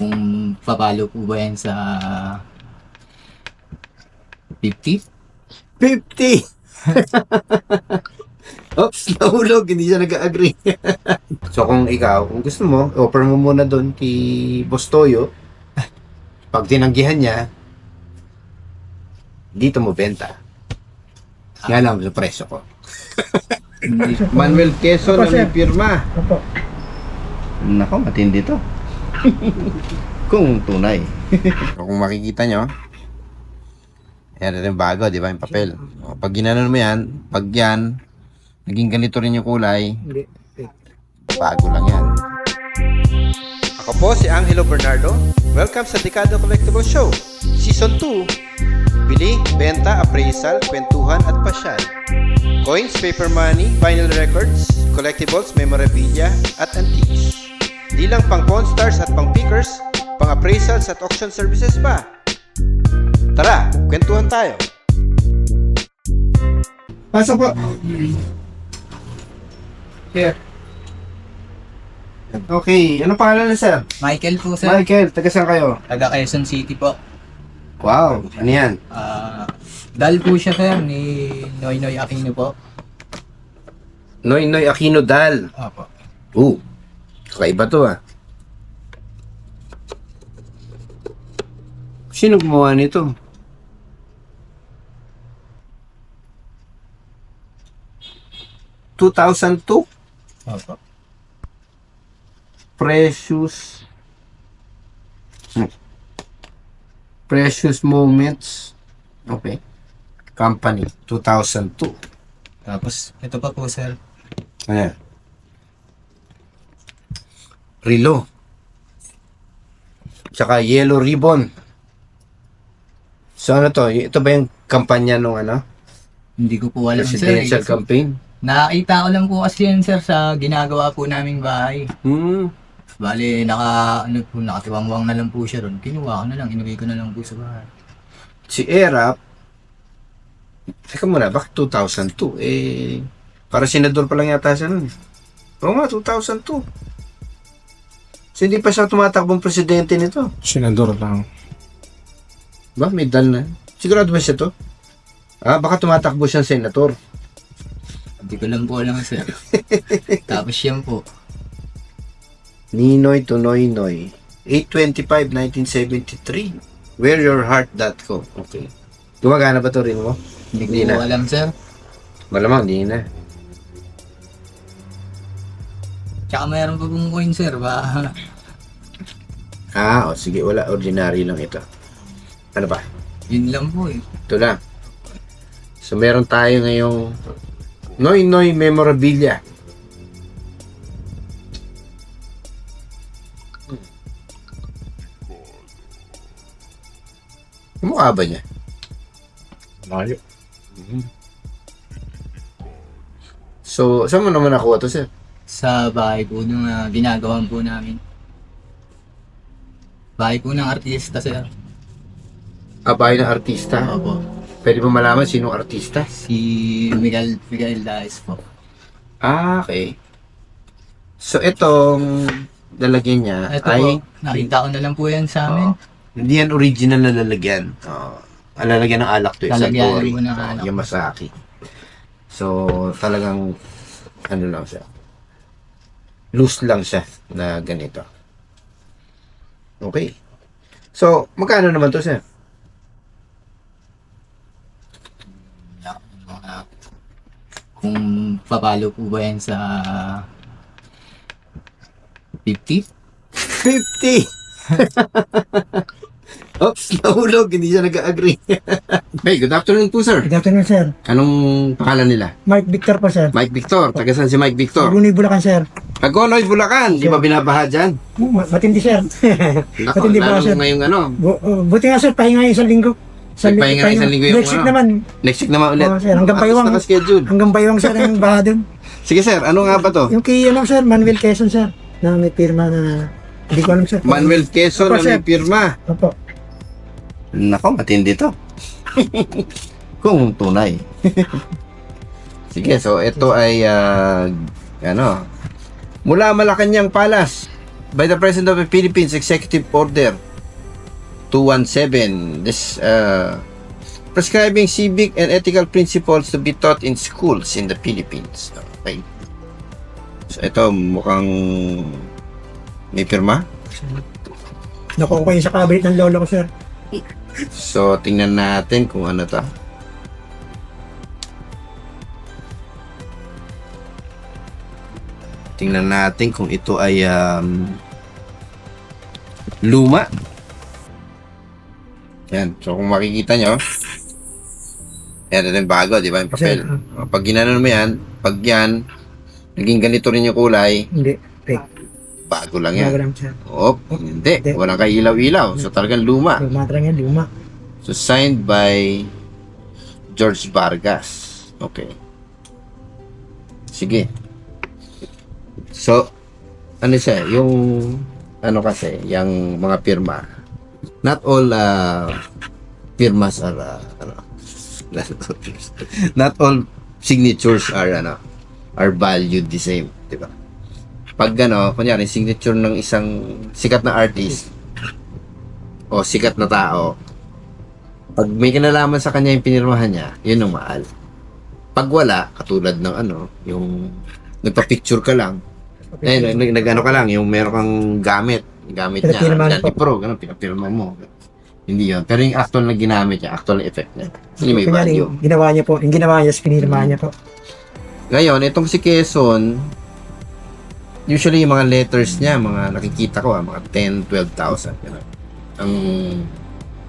Kung papalo po ba yan sa 50? 50! Oops, nahulog. Hindi siya nag-agree. So kung ikaw, kung gusto mo, offer mo muna doon kay Boss Toyo. Pag tinanggihan niya, dito mo benta. Nga lang sa presyo ko. Manuel Quezon Opo, na sir. may pirma. Opo. Nako, matindi to. Kung tunay. So, kung makikita nyo, yan rin bago, di ba, yung papel. O, pag ginanon mo yan, pag yan, naging ganito rin yung kulay, Hindi. bago lang yan. Ako po si Angelo Bernardo. Welcome sa Dekado Collectible Show, Season 2. Bili, benta, appraisal, kwentuhan at pasyal. Coins, paper money, vinyl records, collectibles, memorabilia at antiques. Di lang pang Pawn Stars at pang pickers, pang appraisals at auction services pa. Tara, kwentuhan tayo. Pasok po. Here. Okay, anong pangalan na sir? Michael po, sir. Michael, taga saan kayo? Taga Quezon City po. Wow, ano yan? Dal po siya, sir, ni Noynoy Aquino po. Noynoy Aquino Dal. Opo. Kakaiba to ah. Sino gumawa nito? ...2002? Opo. Precious... Precious Moments. Okay. Company, 2002. Tapos, ito pa po, sir. Ayan. Rilo. Tsaka Yellow Ribbon. So ano to? Ito ba yung kampanya nung ano? Hindi ko po alam, sir. Presidential campaign? Nakita ko lang po kasi yan, sir, sa ginagawa po naming bahay. Bale, nakatiwangwang na lang po siya ron. Kinuha ko na lang, inugay ko na lang po sa bahay. Si Erap, teka muna, bakit 2002? Para senador pa lang yata siya nun. Oo nga, 2002. So hindi pa siya tumatakbong presidente nito. Senador lang. Ba, may dal na. Sigurado ba siya to? Baka tumatakbo siyang senator. Hindi ko lang po alam, sir. Tapos yan po. Ninoy to Noynoy. 8/25/1973. Whereyourheart.co. Okay. Gumagana ba to rin mo? Hindi ko po alam, sir. Malamang, hindi na. Tsaka mayroon pa pong coin, sir. Ba? Sige. Wala. Ordinary lang ito. Ano ba? Yun lang po eh. Ito lang. So, meron tayo ngayong Noynoy Memorabilia. Mukha ba niya? Layo. So, saan mo naman nakuha to, sir? Sa bahay po nung ginagawan po namin. Bahay po ng artista, sir. Bahay ng artista. Opo. Pwede ba malaman sinong artista? Si Miguel Daes po. Okay. So, itong lalagyan niya Ito ay po, nakita ko na lang po yan sa amin. hindi yan original na lalagyan. Ang lalagyan ng alak to. Lalagyan Suntory. mo ng alak. Yamasaki. So, talagang ano lang siya. Loose lang siya na ganito. Okay. So, magkano naman to, sir? Kung papalo po ba yan sa 50? 50! Oops, nahulog. Hindi siya nag-agree. Hey, good afternoon po, sir. Good afternoon, sir. Anong pangalan nila? Mike Victor po, sir. Mike Victor. Taga saan si Mike Victor? Agunoy, Bulacan, sir. Tagonoy, Bulacan. Di ba binabaha dyan? Matindi, sir. Nako, Matindi ba, lalo sir? ngayong ano. Buti nga, sir, pahinga yung isang linggo. Nagpahinga ng isang linggo yung Next week ano. naman. Next week naman ulit. Oo, sir. Hanggang Paywang. Naka-schedule. Hanggang Paywang, sir, yung baha dun. Sige, sir. Ano nga ba to? Yung kay, sir, Manuel Quezon, sir. Na may pirma na, hindi ko alam, sir. Manuel Quezon na Opo, may sir. pirma. Opo. Nako, matindi to. Kung tunay. Sige, so ito ay mula Malacanang Palace. by the President of the Philippines, Executive Order 217. This prescribing civic and ethical principles to be taught in schools in the Philippines. Okay. So ito mukhang may pirma. Nakuha ko yun sa cabinet ng lolo ko, sir. So tingnan natin kung ano to. Tingnan natin kung ito ay luma. Yan. So kung makikita nyo, yan, ito yung bago, di ba? Yung papel. Sir, Pag ginanon mo yan, pag yan, naging ganito rin yung kulay, Hindi. Fake. bago lang Bago yan. lang, sir. Hindi. Hindi. Walang kailaw-ilaw. So talagang luma. Luma talaga yan, luma. So signed by George Vargas. Okay. Sige. So, ano siya, yung ano kasi, yung mga pirma. Not all firmas are not all signatures are valued the same, di ba? Pag kunyari signature ng isang sikat na artist o sikat na tao, pag may kinalaman sa kanya yung pinirmahan niya, yun ang mahal. Pag wala, katulad ng yung nagpa-picture ka lang, nag-ano ka lang, yung meron kang gamit niya, Pinapirmahan Dati po. Pro, ganun, pinapirma mo. Hindi yun. Pero yung actual na ginamit niya, actual na effect niya, hindi may Kunyari, value. yung ginawa niya po, yung ginawa niya, pinirma niya po. Ngayon, itong si Quezon, usually yung mga letters niya, mga nakikita ko, mga 10, 12,000. Ganun.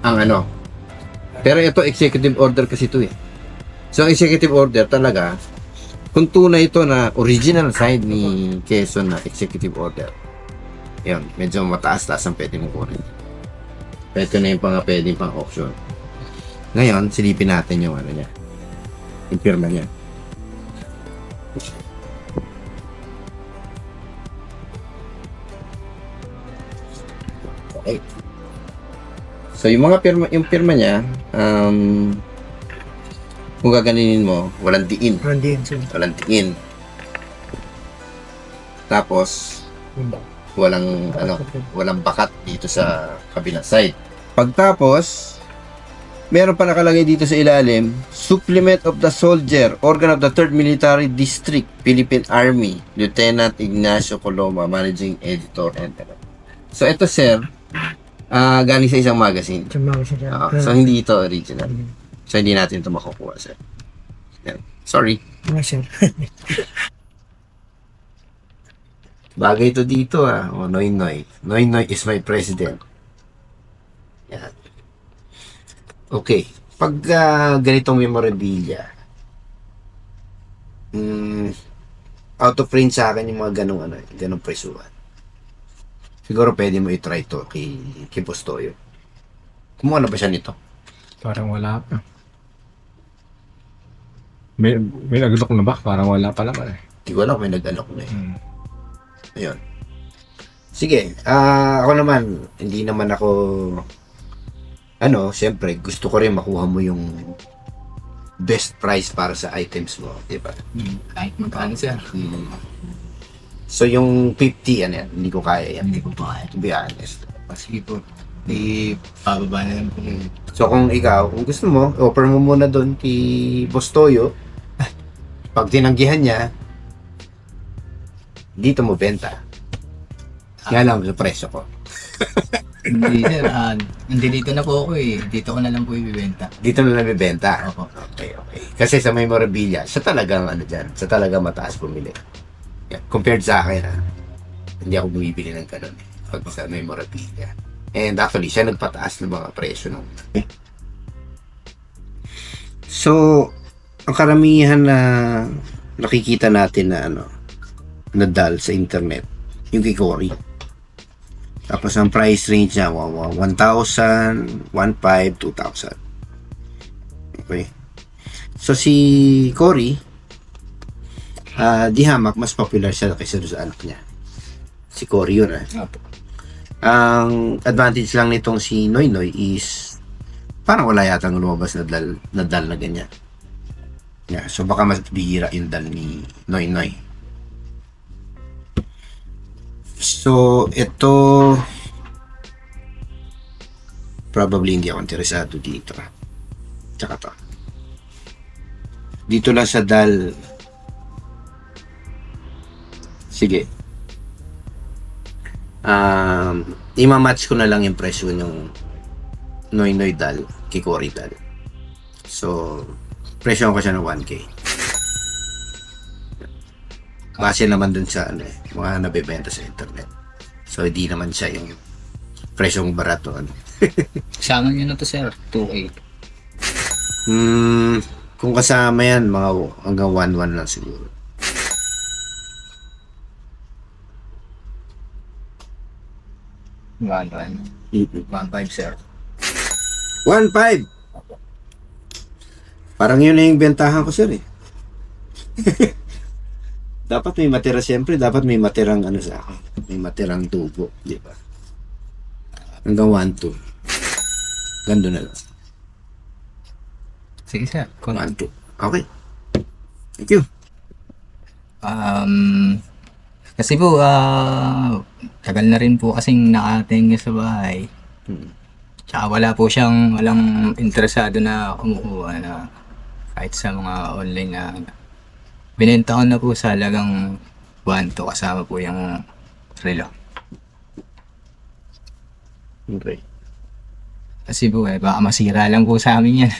Ang Pero ito, executive order kasi ito eh. So, ang executive order talaga, kung tunay ito na original side ni Quezon na executive order, yun, medyo mataas-taas ang pwede mong kunin. Ito na yung pwede pang option. Ngayon, silipin natin yung niya. Yung firma niya. Okay. So, yung firma niya, kung gaganinin mo, walang diin. Hindi yun, sir. Walang diin. Tapos, walang bakat dito sa kabilang side. Pagtapos, meron pa nakalagay dito sa ilalim, Supplement of the Soldier, Organ of the 3rd Military District, Philippine Army, Lieutenant Ignacio Coloma, Managing Editor. So, ito sir, galing sa isang magazine. Sumama siya dyan. Oo, so, hindi ito original. So, hindi natin ito makukuha sir. Yan. Sorry. Mga sir. Bagay ito dito Noy Noy. Noy Noy is my president. Yan. Okay. Pag ganitong memorabilia, out of range sa akin yung mga ganong presuhan. Siguro pwede mo i-try to kay Postoyo. Kumuha na ba siya nito? Parang wala pa. May nag-look na ba? Parang wala pa naman eh. Hindi ko alam kung may nag-alok na eh. Ayun. Sige, ako naman, hindi naman ako, siyempre, gusto ko rin makuha mo yung best price para sa items mo, di ba? Kahit magkano, sir. So, yung 50, hindi ko kaya yan. Hindi ko pa kaya. To be honest. Sige po. Pababa na lang po. So, kung ikaw, kung gusto mo, offer mo muna doon kay Boss Toyo. Pag tinanggihan niya, dito mo benta. Nga lang sa presyo ko. Hindi, sir. Nandito na po ako eh. Dito ko na lang po ibibenta. Dito na lang bibenta. Opo. Okay. Kasi sa memorabilia, siya talagang siya talagang mataas bumili. Yeah. Compared sa akin, hindi ako bumibili ng ganun pag sa memorabilia. And actually, siya nagpataas ng mga presyo nung. So, ang karamihan na nakikita natin na nadal sa internet, yung kay Cory. Tapos ang price range niya, 1,000, 1,500, 2,000. Okay. So si Cory, di hamak, mas popular siya kaysa doon sa anak niya. Si Cory yun Opo. Ang advantage lang nitong si Noy Noy is parang wala yata lumabas na dal na ganyan. Yeah, so baka mas bihira yung dal ni Noy Noy. So, ito probably hindi ako interesado dito. Tsaka to. Dito lang sa DAL. Sige. Ima-match ko na lang yung presyo ng Noy DAL, Kikori DAL. So, presyo ko siya ng 1K. Base naman dun sa mga nabebenta sa internet. So, hindi naman siya yung presyong barato. Kasama nyo na to sir, 2.8. Kung kasama yan, mga hanggang 1.1 lang siguro. One, 1.5 sir. 1.5! Parang yun na yung bentahan ko, sir, eh. Dapat may matira, siyempre. Dapat may matirang sa akin. May matirang tubo, di ba? Hanggang 1.2. Gando na lang. Sige sir. 1.2. Okay. Thank you. Kasi po, tagal na rin po kasing nakatingin sa bahay. Tsaka walang interesado na kumukuha na kahit sa mga online na binenta ko na po sa halagang 1 to kasama po yung relo. Okay. Kasi po baka masira lang po sa amin yan.